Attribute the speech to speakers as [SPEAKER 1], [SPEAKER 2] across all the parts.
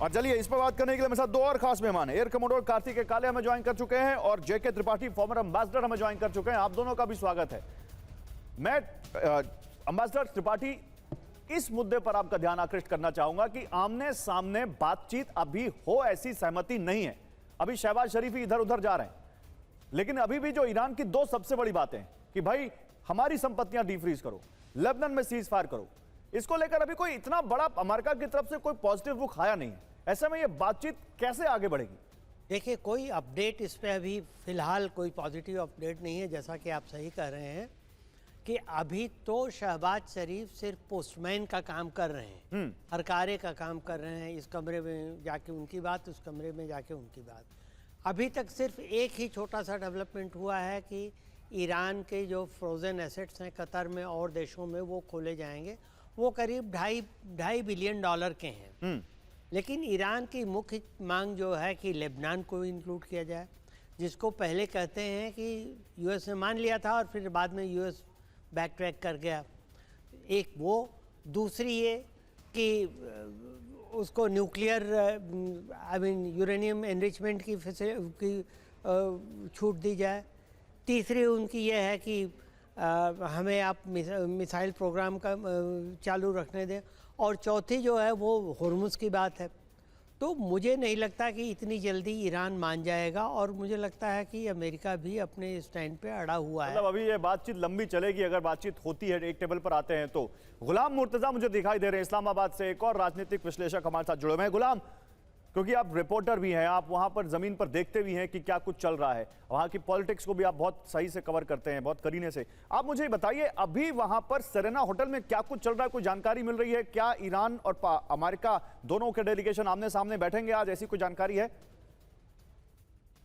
[SPEAKER 1] और चलिए इस पर बात करने के लिए मेरे साथ दो और खास मेहमान हैं। एयर कमोडोर कार्तिक काले हमें ज्वाइन कर चुके हैं और जेके त्रिपाठी फॉर्मर एम्बेसडर हमें ज्वाइन कर चुके हैं। आप दोनों का भी स्वागत है। मैं एम्बेसडर त्रिपाठी, इस मुद्दे पर आपका ध्यान आकृष्ट करना चाहूंगा कि आमने सामने बातचीत अभी हो ऐसी सहमति नहीं है। अभी शहबाज शरीफ ही इधर उधर जा रहे हैं, लेकिन अभी भी जो ईरान की दो सबसे बड़ी बातें हैं कि भाई हमारी संपत्तियां डीफ्रीज करो, लेबनान में सीज फायर करो, इसको लेकर अभी कोई इतना बड़ा अमेरिका की तरफ से कोई पॉजिटिव रुख आया नहीं है। ऐसे में ये बातचीत कैसे आगे बढ़ेगी?
[SPEAKER 2] देखिए, कोई अपडेट इस पे अभी फिलहाल कोई पॉजिटिव अपडेट नहीं है। जैसा कि आप सही कह रहे हैं कि अभी तो शहबाज शरीफ सिर्फ पोस्टमैन का काम कर रहे हैं, हरकारे का काम कर रहे हैं। इस कमरे में जाके उनकी बात, उस कमरे में जाके उनकी बात। अभी तक सिर्फ एक ही छोटा सा डेवलपमेंट हुआ है कि ईरान के जो फ्रोज़न एसेट्स हैं कतर में और देशों में वो खोले जाएंगे। वो करीब ढाई बिलियन डॉलर के हैं। लेकिन ईरान की मुख्य मांग जो है कि लेबनान को इंक्लूड किया जाए, जिसको पहले कहते हैं कि यूएस ने मान लिया था और फिर बाद में यूएस बैक ट्रैक कर गया। एक वो, दूसरी ये कि उसको न्यूक्लियर यूरेनियम एनरिचमेंट की छूट दी जाए। तीसरी उनकी ये है कि हमें आप मिसाइल प्रोग्राम का चालू रखने दें। और चौथी जो है वो हुर्मुज़ की बात है। तो मुझे नहीं लगता कि इतनी जल्दी ईरान मान जाएगा और मुझे लगता है कि अमेरिका भी अपने स्टैंड पे अड़ा हुआ है।
[SPEAKER 1] मतलब अभी ये बातचीत लंबी चलेगी, अगर बातचीत होती है, एक टेबल पर आते हैं तो। गुलाम मुर्तजा मुझे दिखाई दे रहे हैं इस्लामाबाद से, एक और राजनीतिक विश्लेषक हमारे साथ जुड़े हुए हैं। गुलाम, क्योंकि आप रिपोर्टर भी हैं, आप वहां पर जमीन पर देखते भी हैं कि क्या कुछ चल रहा है, वहां की पॉलिटिक्स को भी आप बहुत सही से कवर करते हैं, बहुत करीने से। आप मुझे बताइए, अभी वहां पर सेरेना होटल में क्या कुछ चल रहा है? कोई जानकारी मिल रही है? क्या ईरान और अमेरिका दोनों के डेलीगेशन आमने सामने बैठेंगे आज, ऐसी कोई जानकारी है?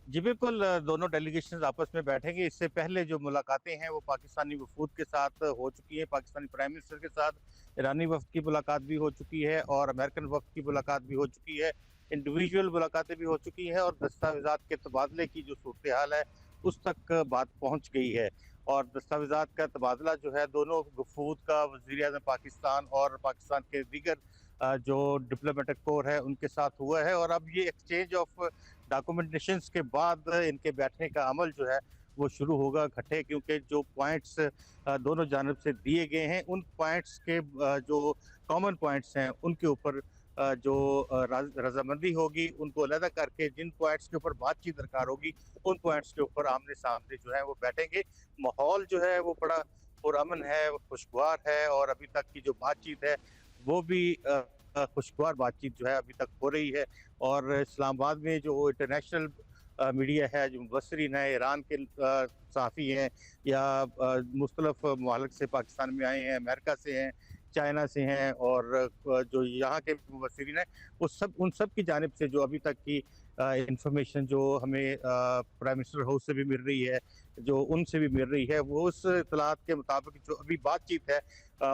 [SPEAKER 3] जी बिल्कुल, दोनों डेलीगेशन आपस में बैठेंगे। इससे पहले जो मुलाकातें हैं वो पाकिस्तानी वफूद के साथ हो चुकी है। पाकिस्तानी प्राइम मिनिस्टर के साथ ईरानी वफ्द की मुलाकात भी हो चुकी है और अमेरिकन वफ्द की मुलाकात भी हो चुकी है। इंडिविजुअल मुलाकातें भी हो चुकी हैं और दस्तावेजात के तबादले की जो सूरत हाल है उस तक बात पहुंच गई है। और दस्तावेजात का तबादला जो है दोनों वफूद का, वज़ीर-ए-आज़म पाकिस्तान और पाकिस्तान के दीगर जो डिप्लोमेटिक कोर है उनके साथ हुआ है। और अब ये एक्सचेंज ऑफ डॉक्यूमेंटेशंस के बाद इनके बैठने का अमल जो है वो शुरू होगा इकट्ठे, क्योंकि जो पॉइंट्स दोनों जानब से दिए गए हैं उन पॉइंट्स के जो कॉमन पॉइंट्स हैं उनके ऊपर जो रजामंदी होगी, उनको अलग करके जिन पॉइंट्स के ऊपर बातचीत दरकार होगी उन पॉइंट्स के ऊपर आमने सामने जो है वो बैठेंगे। माहौल जो है वो बड़ा पुरअमन है, खुशगवार है और अभी तक की जो बातचीत है वो भी खुशगवार बातचीत जो है अभी तक हो रही है। और इस्लामाबाद में जो इंटरनेशनल मीडिया है, जो मुबसरीन है, ईरान के सहाफ़ी हैं या मुख्तलिफ मुमालिक से पाकिस्तान में आए हैं, अमेरिका से हैं, चाइना से हैं और जो यहाँ के मुबसरीन हैं, वो सब उन सब की जानिब से जो अभी तक की इंफॉर्मेशन जो हमें प्राइम मिनिस्टर हाउस से भी मिल रही है, जो उनसे भी मिल रही है, वो उस इत्तलात के मुताबिक जो अभी बातचीत है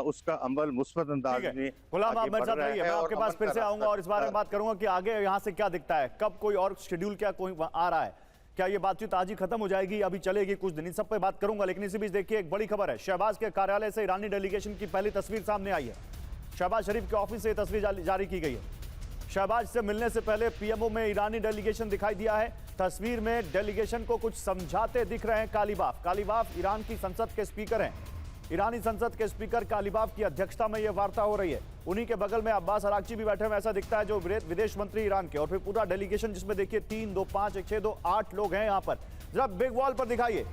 [SPEAKER 3] उसका अमल मुस्बत अंदाज में
[SPEAKER 1] गुलाम, आप मेरे साथ रहिए, मैं आपके पास फिर से आऊंगा और इस बारे में बात करूंगा कि आगे यहाँ से क्या दिखता है, कब कोई और शेड्यूल क्या कोई आ रहा है, क्या ये बातचीत आज ही खत्म हो जाएगी, अभी चलेगी कुछ दिन, इन सब पे बात करूंगा। लेकिन इसी बीच देखिए एक बड़ी खबर है, शहबाज के कार्यालय से ईरानी डेलीगेशन की पहली तस्वीर सामने आई है। शहबाज शरीफ के ऑफिस से तस्वीर जारी की गई है। शहबाज से मिलने से पहले पीएमओ में ईरानी डेलीगेशन दिखाई दिया है। तस्वीर में डेलीगेशन को कुछ समझाते दिख रहे हैं कालीबाफ। कालीबाफ ईरान की संसद के स्पीकर हैं। ईरानी संसद के स्पीकर कालीबाफ की अध्यक्षता में यह वार्ता हो रही है। उन्हीं के बगल में अब्बास अरागची भी बैठे हुए ऐसा दिखता है, जो विदेश मंत्री ईरान के, और फिर पूरा डेलीगेशन जिसमें देखिए 3, 2, 5, 1, 6, 2, 8 लोग हैं यहाँ पर। जरा बिग वॉल पर दिखाइए